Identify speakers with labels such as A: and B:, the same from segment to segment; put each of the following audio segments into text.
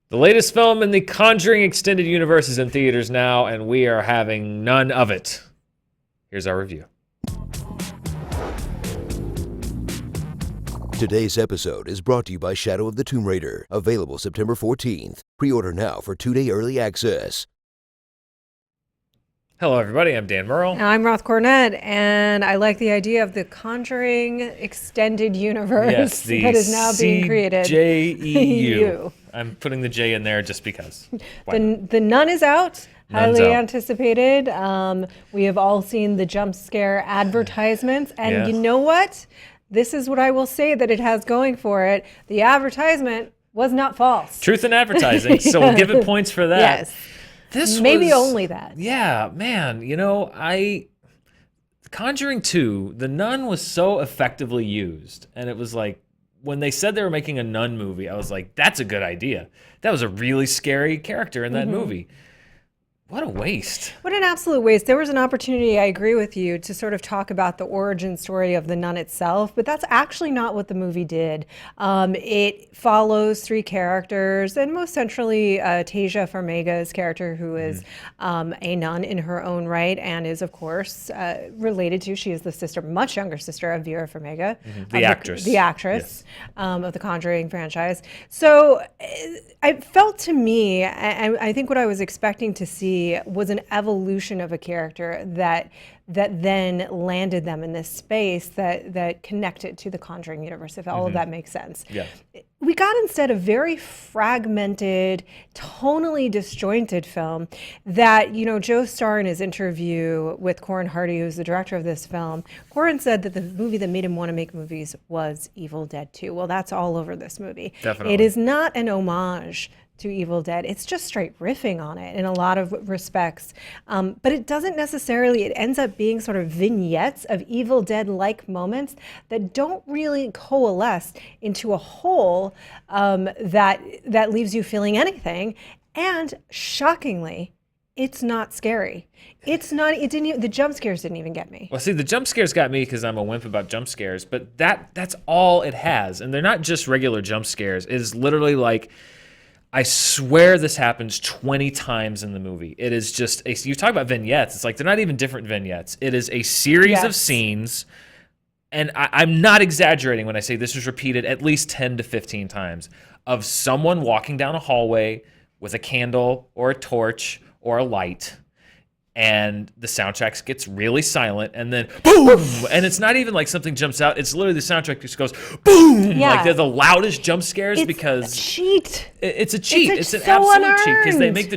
A: The latest film in the Conjuring extended universe is in theaters now, and we are having none of it. Here's our review.
B: Today's episode is brought to you by Shadow of the Tomb Raider, available September 14th. Pre-order now for 2-day early access.
A: Hello, everybody. I'm Dan Murrell.
C: And I'm Roth Cornet, and I like the idea of the Conjuring extended universe that is now being created.
A: CJEU. I'm putting the J in there just because.
C: The Nun is out.
A: Nun's
C: Highly
A: out.
C: anticipated. We have all seen the jump scare advertisements, and you know what? This is what I will say that it has going for it. The advertisement was not false.
A: Truth in advertising, so we'll give it points for that.
C: Yes. Maybe
A: was,
C: only that.
A: Yeah, man. You know, Conjuring 2, the Nun was so effectively used, and it was like, when they said they were making a Nun movie, I was like, that's a good idea. That was a really scary character in that movie. What a waste.
C: What an absolute waste. There was an opportunity, I agree with you, to sort of talk about the origin story of the nun itself, but that's actually not what the movie did. It follows three characters, and most centrally, Tasia Farmiga's character, who is a nun in her own right, and is, of course, related to, she is the sister, much younger sister of Vera Farmiga.
A: The actress.
C: The actress of the Conjuring franchise. So it felt to me, I think what I was expecting to see was an evolution of a character that then landed them in this space that connected to the Conjuring universe, if all of that makes sense.
A: Yeah.
C: We got instead a very fragmented, tonally disjointed film that, Joe Starr in his interview with Corin Hardy, who's the director of this film, Corin said that the movie that made him want to make movies was Evil Dead 2. Well, that's all over this movie.
A: Definitely.
C: It is not an homage to Evil Dead. It's just straight riffing on it in a lot of respects. But it doesn't necessarily, it ends up being sort of vignettes of Evil Dead-like moments that don't really coalesce into a whole that leaves you feeling anything. And shockingly, it's not scary. The jump scares didn't even get me.
A: Well, see, the jump scares got me because I'm a wimp about jump scares, but that's all it has. And they're not just regular jump scares. It is literally like, I swear this happens 20 times in the movie. It is just, you talk about vignettes, it's like they're not even different vignettes. It is a series of scenes, and I'm not exaggerating when I say this was repeated at least 10 to 15 times, of someone walking down a hallway with a candle or a torch or a light, and the soundtrack gets really silent, and then boom! And it's not even like something jumps out. It's literally the soundtrack just goes boom!
C: Yeah.
A: Like they're the loudest jump scares because
C: It's a cheat.
A: It's a cheat. It's an
C: so
A: absolute cheat because they
C: unearned.
A: make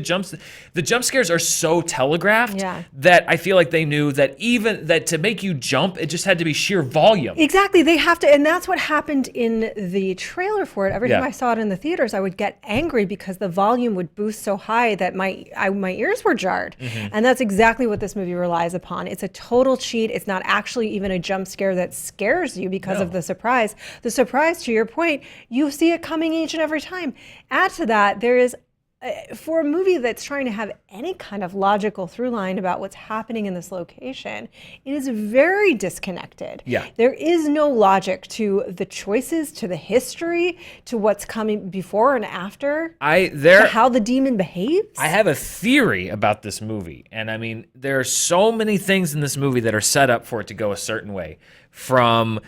A: the jump scares are so telegraphed
C: Yeah.
A: that I feel like they knew that even that to make you jump, it just had to be sheer volume.
C: Exactly. They have to, and that's what happened in the trailer for it. Every time
A: Yeah.
C: I saw it in the theaters, I would get angry because the volume would boost so high that my ears were jarred. And that's exactly what this movie relies upon. It's a total cheat. It's not actually even a jump scare that scares you because of the surprise. The surprise, to your point, you see it coming each and every time. Add to that, there is, for a movie that's trying to have any kind of logical through line about what's happening in this location, it is very disconnected.
A: Yeah.
C: There is no logic to the choices, to the history, to what's coming before and after, to how the demon behaves.
A: I have a theory about this movie, and I mean, there are so many things in this movie that are set up for it to go a certain way, from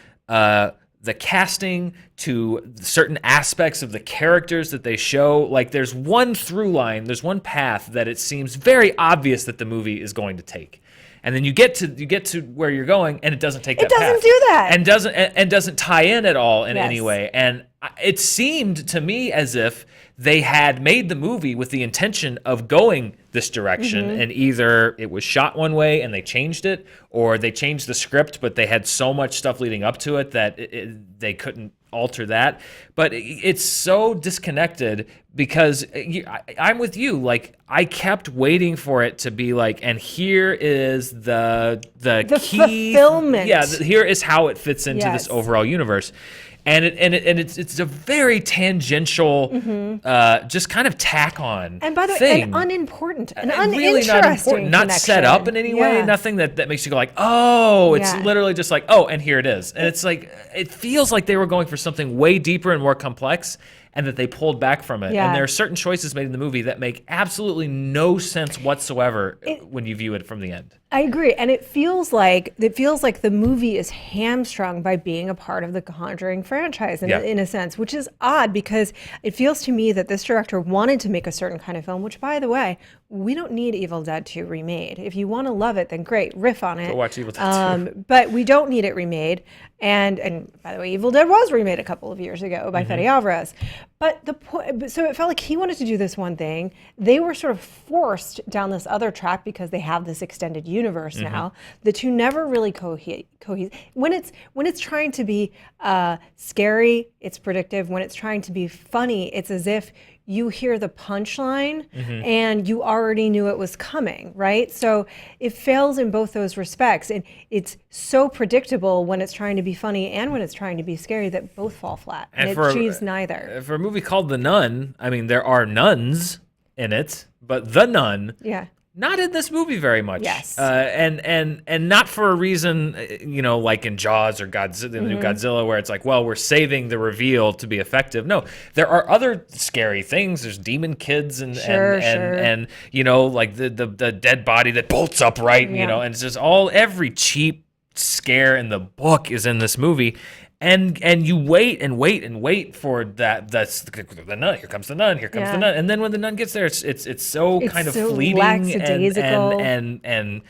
A: the casting to certain aspects of the characters that they show. Like, there's one through line, there's one path that it seems very obvious that the movie is going to take. And then you get to where you're going, and it doesn't take that path.
C: It doesn't do that.
A: And doesn't tie in at all in
C: Yes.
A: any way. And it seemed to me as if they had made the movie with the intention of going this direction, and either it was shot one way and they changed it, or they changed the script, but they had so much stuff leading up to it that they couldn't alter that. But it's so disconnected because I'm with you. Like, I kept waiting for it to be like, and here is the key
C: fulfillment.
A: Yeah, here is how it fits into this overall universe. And it's a very tangential, just kind of tack on
C: And by the way,
A: thing.
C: an unimportant, an
A: Really not important, not set up in any way, nothing that makes you go like, oh, it's literally just like, oh, and here it is. And it's like, it feels like they were going for something way deeper and more complex, and that they pulled back from it.
C: Yeah.
A: And there are certain choices made in the movie that make absolutely no sense whatsoever when you view it from the end.
C: I agree, and it feels like the movie is hamstrung by being a part of the Conjuring franchise in a sense, which is odd because it feels to me that this director wanted to make a certain kind of film. Which, by the way, we don't need Evil Dead 2 remade. If you want to love it, then great, riff on it.
A: Go watch Evil Dead 2.
C: But we don't need it remade. And by the way, Evil Dead was remade a couple of years ago by Fede Alvarez. But the point, so it felt like he wanted to do this one thing. They were sort of forced down this other track because they have this extended universe now. The two never really cohere. When it's trying to be scary, it's predictive. When it's trying to be funny, it's as if you hear the punchline and you already knew it was coming, right? So it fails in both those respects. And it's so predictable when it's trying to be funny and when it's trying to be scary that both fall flat. And it achieves neither.
A: For a movie called The Nun, I mean, there are nuns in it, but The Nun...
C: Yeah.
A: Not in this movie very much.
C: Yes.
A: And not for a reason, like in Jaws or the new Godzilla, where it's like, well, we're saving the reveal to be effective. No, there are other scary things. There's demon kids and like the dead body that bolts upright, and it's just every cheap scare in the book is in this movie. And you wait and wait and wait for that. That's the nun. Here comes the nun. Here comes the nun. And then when the nun gets there, it's so kind of fleeting
C: lackadaisical.
A: and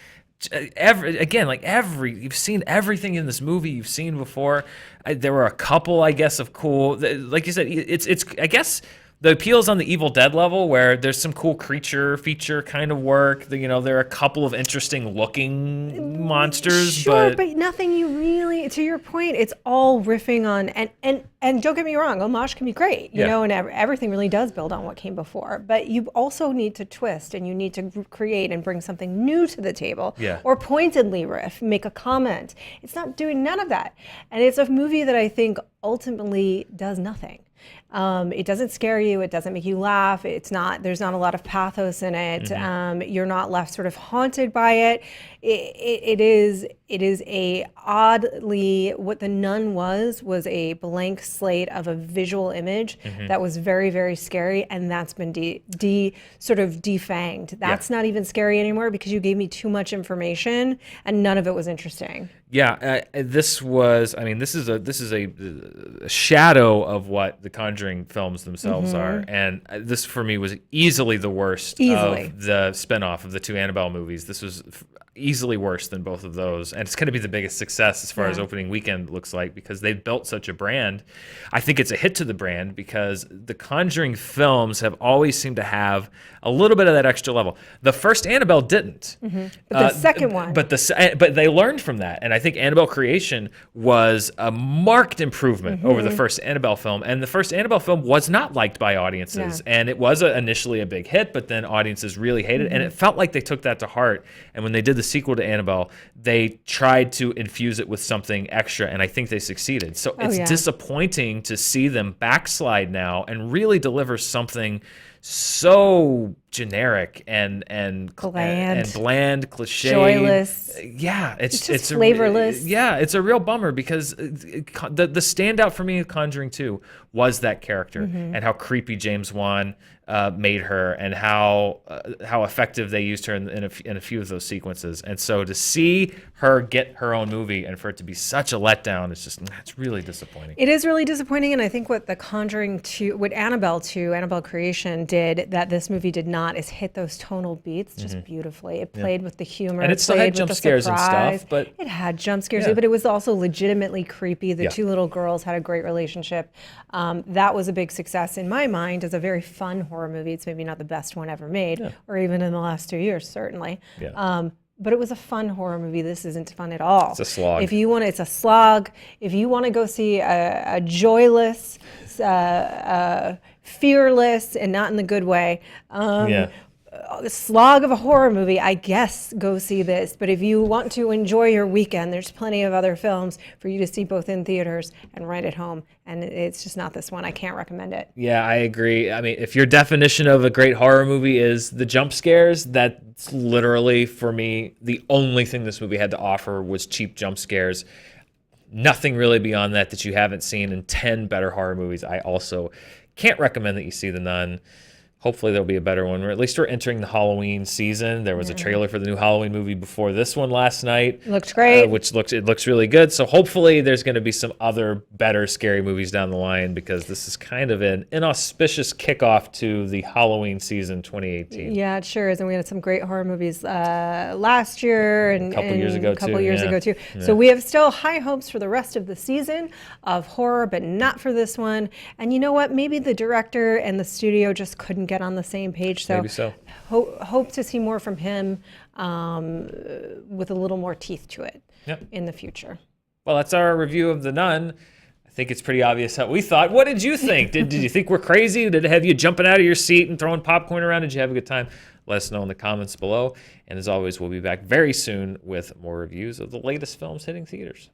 A: you've seen everything in this movie you've seen before. There were a couple, I guess, of cool. Like you said, it's I guess. The appeal is on the Evil Dead level, where there's some cool creature feature kind of work. There are a couple of interesting looking monsters,
C: but nothing you really. To your point, it's all riffing on and don't get me wrong, homage can be great, you know, and everything really does build on what came before. But you also need to twist, and you need to create and bring something new to the table, or pointedly riff, make a comment. It's not doing none of that, and it's a movie that I think ultimately does nothing. It doesn't scare you. It doesn't make you laugh. There's not a lot of pathos in it. You're not left sort of haunted by it. It is a oddly, what The Nun was a blank slate of a visual image that was very, very scary. And that's been sort of defanged. That's not even scary anymore because you gave me too much information and none of it was interesting.
A: Yeah, this is a shadow of what the Conjuring films themselves are, and this for me was easily the worst of the spinoff of the two Annabelle movies. This was easily worse than both of those, and it's going to be the biggest success as far as opening weekend looks like because they've built such a brand. I think it's a hit to the brand because the Conjuring films have always seemed to have a little bit of that extra level. The first Annabelle didn't,
C: but the second one,
A: but they learned from that, and I think Annabelle Creation was a marked improvement over the first Annabelle film, and the first Annabelle film was not liked by audiences, and it was initially a big hit, but then audiences really hated it, and it felt like they took that to heart, and when they did the sequel to Annabelle, they tried to infuse it with something extra, and I think they succeeded. So it's disappointing to see them backslide now and really deliver something so generic and bland, cliche,
C: joyless.
A: Yeah, it's
C: flavorless.
A: It's a real bummer because the standout for me of Conjuring 2 was that character and how creepy James Wan made her and how effective they used her in a few of those sequences. And so to see her get her own movie and for it to be such a letdown, it's really disappointing.
C: It is really disappointing, and I think what the Conjuring 2, what Annabelle Creation did that this movie did not is hit those tonal beats just beautifully. It played with the humor,
A: and it still had jump scares and stuff, but
C: it had jump scares, but it was also legitimately creepy. The two little girls had a great relationship. That was a big success in my mind as a very fun horror movie. It's maybe not the best one ever made, or even in the last 2 years, certainly. But it was a fun horror movie. This isn't fun at all.
A: It's a slog.
C: It's a slog. If you want to go see a joyless, fearless, and not in the good way, slog of a horror movie, I guess go see this. But if you want to enjoy your weekend, there's plenty of other films for you to see both in theaters and right at home. And it's just not this one. I can't recommend it.
A: Yeah, I agree. I mean, if your definition of a great horror movie is the jump scares, that's literally, for me, the only thing this movie had to offer was cheap jump scares. Nothing really beyond that you haven't seen in 10 better horror movies I also Can't recommend that you see The Nun. Hopefully there'll be a better one. Or at least we're entering the Halloween season. There was a trailer for the new Halloween movie before this one last night.
C: Looks great.
A: It looks really good. So hopefully there's going to be some other better scary movies down the line, because this is kind of an inauspicious kickoff to the Halloween season 2018.
C: Yeah, it sure is. And we had some great horror movies last year and
A: A couple years ago too.
C: So we have still high hopes for the rest of the season of horror, but not for this one. And you know what? Maybe the director and the studio just couldn't get on the same page. So,
A: Maybe so.
C: Hope to see more from him with a little more teeth to it in the future.
A: Well, that's our review of The Nun. I think it's pretty obvious how we thought. What did you think? Did you think we're crazy? Did it have you jumping out of your seat and throwing popcorn around? Did you have a good time? Let us know in the comments below. And as always, we'll be back very soon with more reviews of the latest films hitting theaters.